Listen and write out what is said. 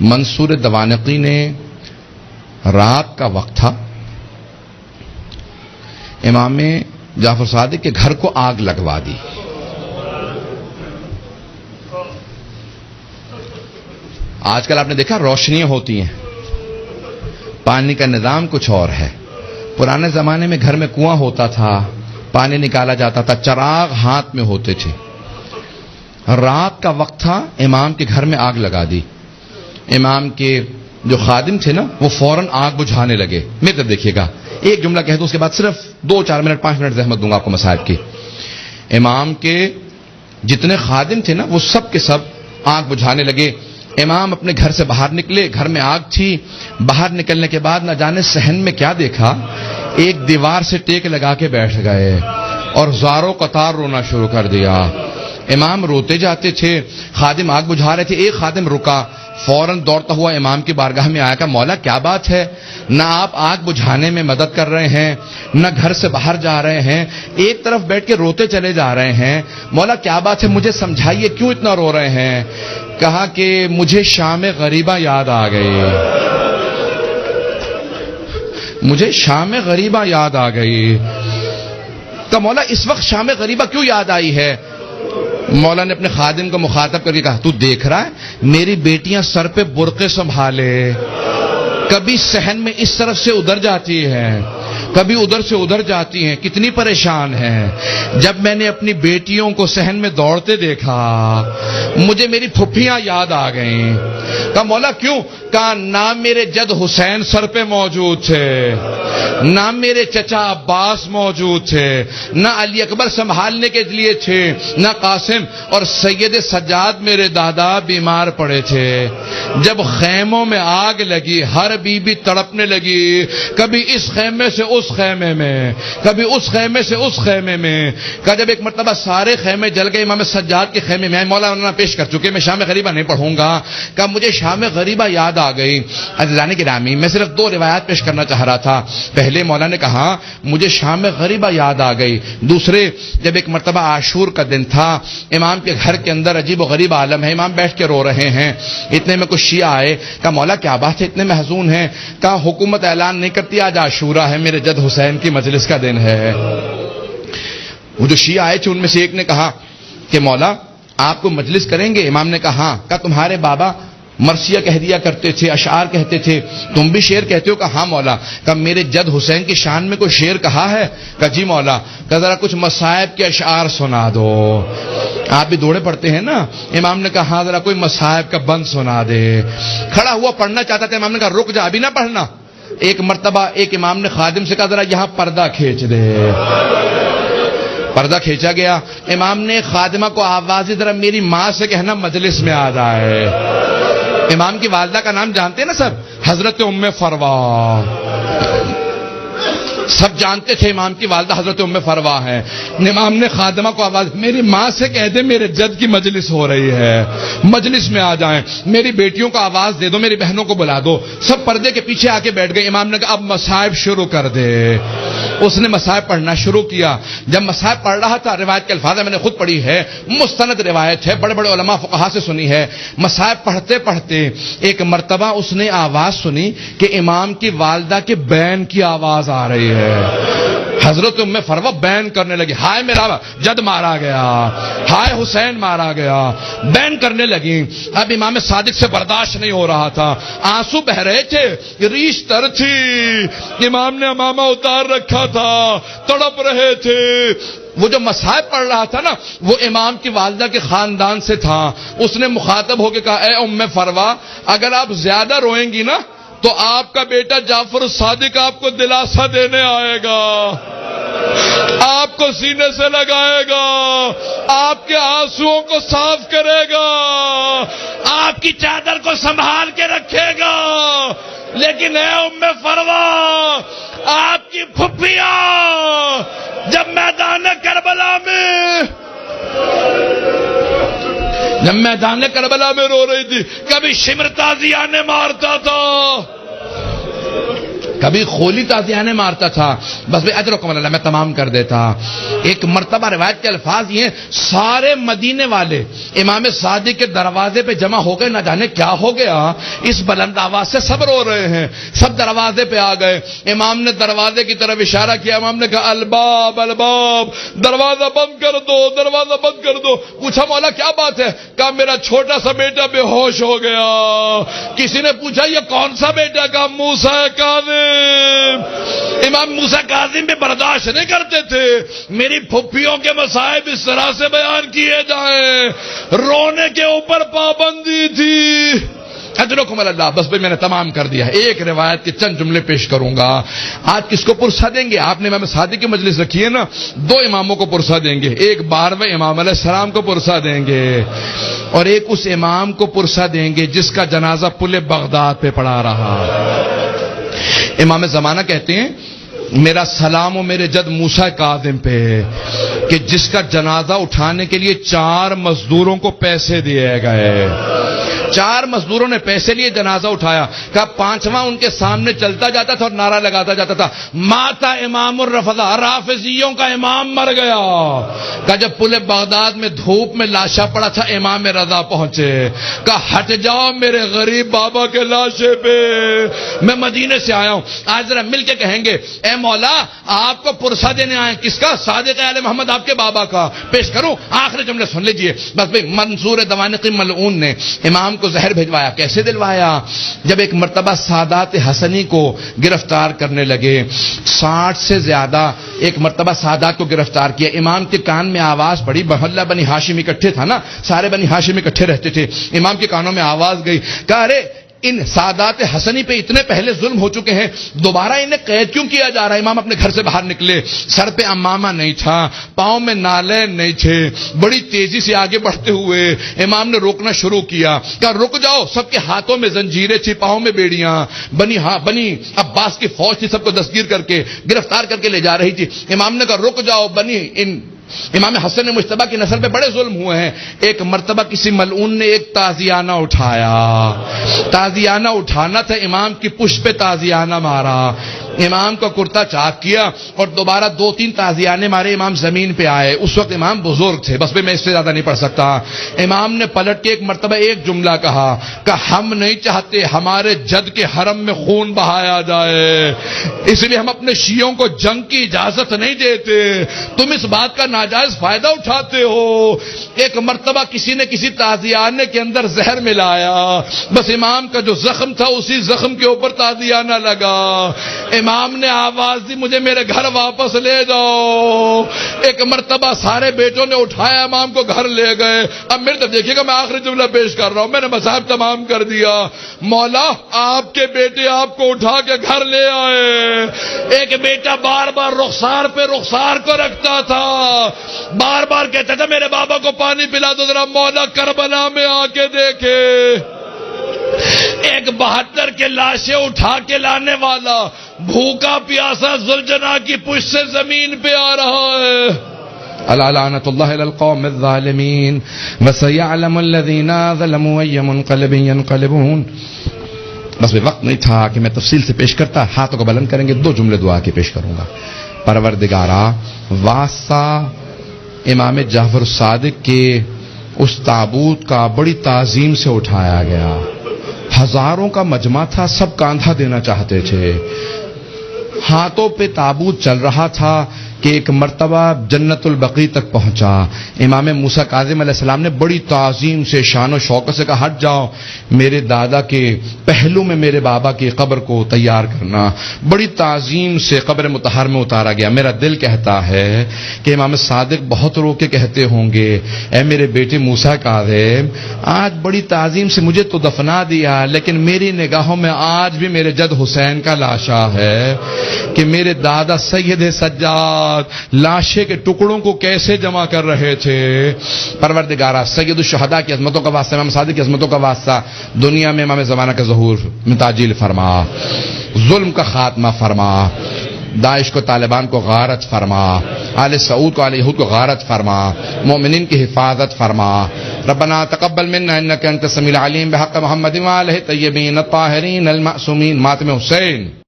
منصور دوانقی نے رات کا وقت تھا، امام جعفر صادق کے گھر کو آگ لگوا دی. آج کل آپ نے دیکھا روشنیاں ہوتی ہیں، پانی کا نظام کچھ اور ہے. پرانے زمانے میں گھر میں کنواں ہوتا تھا، پانی نکالا جاتا تھا، چراغ ہاتھ میں ہوتے تھے. رات کا وقت تھا، امام کے گھر میں آگ لگا دی. امام کے جو خادم تھے نا وہ فوراً آگ بجھانے لگے. میرے طرف دیکھیے گا، ایک جملہ کہہ دوں اس کے بعد صرف 2-4 منٹ 5 منٹ زحمت دوں گا آپ کو مصائب کی. امام کے جتنے خادم تھے نا وہ سب کے سب آگ بجھانے لگے. امام اپنے گھر سے باہر نکلے، گھر میں آگ تھی. باہر نکلنے کے بعد نہ جانے صحن میں کیا دیکھا، ایک دیوار سے ٹیک لگا کے بیٹھ گئے اور زاروں قطار رونا شروع کر دیا. امام روتے جاتے تھے، خادم آگ بجھا رہے تھے. ایک خادم رکا، فوراً دوڑتا ہوا امام کی بارگاہ میں آیا کہ مولا کیا بات ہے، نہ آپ آگ بجھانے میں مدد کر رہے ہیں، نہ گھر سے باہر جا رہے ہیں، ایک طرف بیٹھ کے روتے چلے جا رہے ہیں. مولا کیا بات ہے، مجھے سمجھائیے کیوں اتنا رو رہے ہیں. کہا کہ مجھے شام غریبہ یاد آ گئی، مجھے شام غریبہ یاد آ گئی. کہ مولا اس وقت شام غریبہ کیوں یاد آئی ہے؟ مولا نے اپنے خادم کو مخاطب کر کے کہا تو دیکھ رہا ہے میری بیٹیاں سر پہ برقعے سنبھالے، کبھی صحن میں اس طرف سے ادھر جاتی ہیں، کبھی ادھر سے ادھر جاتی ہیں، کتنی پریشان ہیں. جب میں نے اپنی بیٹیوں کو صحن میں دوڑتے دیکھا مجھے میری پھپھیاں یاد آ گئیں. کہا مولا کیوں؟ کہا نام میرے جد حسین سر پہ موجود تھے، نہ میرے چچا عباس موجود تھے، نہ علی اکبر سنبھالنے کے لیے تھے، نہ قاسم، اور سید سجاد میرے دادا بیمار پڑے تھے. جب خیموں میں آگ لگی ہر بی بی تڑپنے لگی، کبھی اس خیمے سے اس خیمے میں، کبھی اس خیمے سے اس خیمے میں. کہ جب ایک مرتبہ سارے خیمے جل گئے، امام سجاد کے خیمے میں مولانا پیش کر چکے، میں شام غریبہ نہیں پڑھوں گا. کہ مجھے شام غریبہ یاد آ گئی. عزیزان گرامی میں صرف 2 روایات پیش کرنا چاہ رہا تھا. پہلے مولا نے کہا مجھے شام غریبہ یاد آ گئی. دوسرے جب ایک مرتبہ عاشور کا دن تھا، امام کے گھر کے اندر عجیب و غریب عالم ہے، امام بیٹھ کے رو رہے ہیں. اتنے میں کچھ شیعہ آئے. کہا مولا کیا بات ہے اتنے محزون ہیں؟ کہا حکومت اعلان نہیں کرتی آج عاشورہ ہے، میرے جد حسین کی مجلس کا دن ہے. وہ جو شیعہ آئے تھے ان میں سے ایک نے کہا کہ مولا آپ کو مجلس کریں گے؟ امام نے کہا ہاں. کہا تمہارے بابا مرثیہ کہہ دیا کرتے تھے، اشعار کہتے تھے، تم بھی شعر کہتے ہو؟ کہا ہاں مولا. کہا میرے جد حسین کی شان میں کوئی شعر کہا ہے؟ کہا جی مولا. کہا ذرا کچھ مصائب کے اشعار سنا دو. آپ بھی دوڑے پڑتے ہیں نا. امام نے کہا ہاں ذرا کوئی مصائب کا بند سنا دے. کھڑا ہوا پڑھنا چاہتا تھا، امام نے کہا رک جا ابھی نہ پڑھنا. ایک مرتبہ ایک امام نے خادم سے کہا ذرا یہاں پردہ کھینچ دے. پردہ کھینچا گیا. امام نے خادمہ کو آواز دی ذرا میری ماں سے کہنا مجلس میں آ جائے. امام کی والدہ کا نام جانتے ہیں نا سب، حضرت ام فروا. سب جانتے تھے امام کی والدہ حضرت ام فروا ہیں. امام نے خادمہ کو آواز میری ماں سے کہہ دے میرے جد کی مجلس ہو رہی ہے، مجلس میں آ جائیں. میری بیٹیوں کو آواز دے دو، میری بہنوں کو بلا دو. سب پردے کے پیچھے آ کے بیٹھ گئے. امام نے کہا اب مصائب شروع کر دے. اس نے مصائب پڑھنا شروع کیا. جب مصائب پڑھ رہا تھا، روایت کے الفاظ میں نے خود پڑھی ہے، مستند روایت ہے، بڑے بڑے علماء فقہا سے سنی ہے. مصائب پڑھتے پڑھتے ایک مرتبہ اس نے آواز سنی کہ امام کی والدہ کے بین کی آواز آ رہی ہے. حضرت ام فروا بین کرنے لگی، ہائے میرا جد مارا گیا، ہائے حسین مارا گیا. بین کرنے لگی. اب امام صادق سے برداشت نہیں ہو رہا تھا، آنسو بہ رہے تھے، ریش تر تھی. امام نے امامہ اتار رکھا تھا، تڑپ رہے تھے. وہ جو مصائب پڑھ رہا تھا نا وہ امام کی والدہ کے خاندان سے تھا. اس نے مخاطب ہو کے کہا اے ام فروا اگر آپ زیادہ روئیں گی نا تو آپ کا بیٹا جعفر الصادق آپ کو دلاسا دینے آئے گا، آپ کو سینے سے لگائے گا، آپ کے آنسوؤں کو صاف کرے گا، آپ کی چادر کو سنبھال کے رکھے گا. لیکن اے ام فروا آپ کی پھپھیاں جب میدان کربلا میں رو رہی تھی، کبھی شمر تازیانہ مارتا تھا، کبھی خولی تازیانے مارتا تھا، بس بھائی اجرکم اللہ میں تمام کر دیتا. ایک مرتبہ روایت کے الفاظ یہ ہیں، سارے مدینے والے امام صادق کے دروازے پہ جمع ہو گئے، نہ جانے کیا ہو گیا، اس بلند آواز سے سب رو رہے ہیں. سب دروازے پہ آ گئے. امام نے دروازے کی طرف اشارہ کیا. امام نے کہا الباب الباب، دروازہ بند کر دو، دروازہ بند کر دو. پوچھا مولا کیا بات ہے؟ کہا میرا چھوٹا سا بیٹا بے ہوش ہو گیا. کسی نے پوچھا یہ کون سا بیٹا؟ کہا موسیٰ کاظم. امام موسیٰ کاظم بھی برداشت نہیں کرتے تھے میری پھپھیوں کے مصائب اس طرح سے بیان کیے جائیں. رونے کے اوپر پابندی تھی. اجرکم اللہ. بس بھائی میں نے تمام کر دیا. ایک روایت کے چند جملے پیش کروں گا. آج کس کو پرسہ دیں گے؟ آپ نے امام صادق کی مجلس رکھی ہے نا، دو اماموں کو پرسہ دیں گے. ایک 12ویں امام علیہ السلام کو پرسہ دیں گے، اور ایک اس امام کو پرسہ دیں گے جس کا جنازہ پل بغداد پہ پڑا رہا. امام زمانہ کہتے ہیں میرا سلام و میرے جد موسیٰ کاظم پہ، کہ جس کا جنازہ اٹھانے کے لیے 4 مزدوروں کو پیسے دیے گئے. 4 مزدوروں نے پیسے لیے، جنازہ اٹھایا. کہا 5واں ان کے سامنے چلتا جاتا تھا اور نعرہ لگاتا جاتا تھا ماتا امام الرفضہ، رافضیوں کا امام مر گیا. کہا جب پل بغداد میں دھوپ میں لاشا پڑا تھا امام رضا پہنچے. کہا ہٹ جاؤ میرے غریب بابا کے لاشے پہ، میں مدینے سے آیا ہوں. آج ذرا مل کے کہیں گے اے مولا آپ کو پرسہ دینے آئے. کس کا؟ صادق آل محمد آپ کے بابا کا. پیش کروں؟ آخری جملے سن لیجئے. بس بھئی منصور دوانقی ملعون نے امام کو زہر بھجوایا. کیسے دلوایا؟ جب ایک مرتبہ سادات حسنی کو گرفتار کرنے لگے، 60 سے زیادہ ایک مرتبہ سادات کو گرفتار کیا. امام کے کان میں آواز پڑی. محلہ بنی ہاشم اکٹھے تھا نا، سارے بنی ہاشم اکٹھے رہتے تھے. امام کے کانوں میں آواز گئی. کہا ارے ان سادات حسنی پہ اتنے پہلے ظلم ہو چکے ہیں، دوبارہ انہیں قید کیوں کیا جا رہا ہے؟ امام اپنے گھر سے باہر نکلے. سر پہ امامہ نہیں تھا، پاؤں میں نالین نہیں تھے. بڑی تیزی سے آگے بڑھتے ہوئے امام نے روکنا شروع کیا. کہا رک جاؤ. سب کے ہاتھوں میں زنجیریں تھی، پاؤں میں بیڑیاں. بنی عباس کی فوج تھی، سب کو دستگیر کر کے گرفتار کر کے لے جا رہی تھی. امام نے کہا رک جاؤ، امام حسن مجتبیٰ کی نسل پہ بڑے ظلم ہوئے ہیں. ایک مرتبہ کسی ملعون نے ایک تازیانہ اٹھایا. تازیانہ اٹھانا تھا، امام کی پشت پہ تازیانہ مارا. امام کا کرتا چاک کیا اور دوبارہ 2-3 تازیانے مارے. امام زمین پہ آئے. اس وقت امام بزرگ تھے. بس میں اس سے زیادہ نہیں پڑھ سکتا. امام نے پلٹ کے ایک مرتبہ ایک جملہ کہا کہ ہم نہیں چاہتے ہمارے جد کے حرم میں خون بہایا جائے، اس لیے ہم اپنے شیعوں کو جنگ کی اجازت نہیں دیتے. تم اس بات کا ناجائز فائدہ اٹھاتے ہو. ایک مرتبہ کسی نے کسی تازیانے کے اندر زہر ملایا. بس امام کا جو زخم تھا اسی زخم کے اوپر تازیانہ لگا. امام نے آواز دی مجھے میرے گھر واپس لے جاؤ. ایک مرتبہ سارے بیٹوں نے اٹھایا، امام کو گھر لے گئے. اب میرے طرف دیکھیے گا، میں آخری جملہ پیش کر رہا ہوں. میں نے مصائب تمام کر دیا. مولا آپ کے بیٹے آپ کو اٹھا کے گھر لے آئے. ایک بیٹا بار بار رخسار پہ رخسار کو رکھتا تھا، بار بار کہتا تھا میرے بابا کو پانی پلا دو ذرا، مولا کربلا میں آ کے دیکھے. ایک 72 کے لاشیں اٹھا کے لانے والا بھوکا پیاسا ذوالجناح کی پشت سے زمین پہ آ رہا ہے. الا لعنت اللہ علی القوم الظالمین وسيعلم الذين ظلموا اي منقلب ينقلبون. بس وقت نہیں تھا کہ میں تفصیل سے پیش کرتا. ہاتھوں کو بلند کریں گے، 2 جملے دعا کے پیش کروں گا. پروردگارا، واسطہ امام جعفر صادق کے اس تابوت کا بڑی تعظیم سے اٹھایا گیا. ہزاروں کا مجمع تھا، سب کاندھا دینا چاہتے تھے. ہاتھوں پہ تابوت چل رہا تھا کہ ایک مرتبہ جنت البقیع تک پہنچا. امام موسیٰ کاظم علیہ السلام نے بڑی تعظیم سے شان و شوکت سے کہا ہٹ جاؤ، میرے دادا کے پہلو میں میرے بابا کی قبر کو تیار کرنا. بڑی تعظیم سے قبر مطہر میں اتارا گیا. میرا دل کہتا ہے کہ امام صادق بہت رو کے کہتے ہوں گے اے میرے بیٹے موسیٰ کاظم، آج بڑی تعظیم سے مجھے تو دفنا دیا، لیکن میری نگاہوں میں آج بھی میرے جد حسین کا لاشا ہے کہ میرے دادا سید سجاد لاشے کے ٹکڑوں کو کیسے جمع کر رہے تھے. پروردگارا، سید الشہداء کی عظمتوں کا واسطہ، امام صادق کی عظمتوں کا واسطہ، دنیا میں امام زمانہ کا ظہور میں تعجیل فرما، ظلم کا خاتمہ فرما، داعش کو طالبان کو غارت فرما، آل سعود کو آل یہود کو غارت فرما، مومنین کی حفاظت فرما. ربنا تقبل منا انك انت السميع العليم بحق محمد وآله الطيبين الطاهرين المعصومين. ماتم حسین.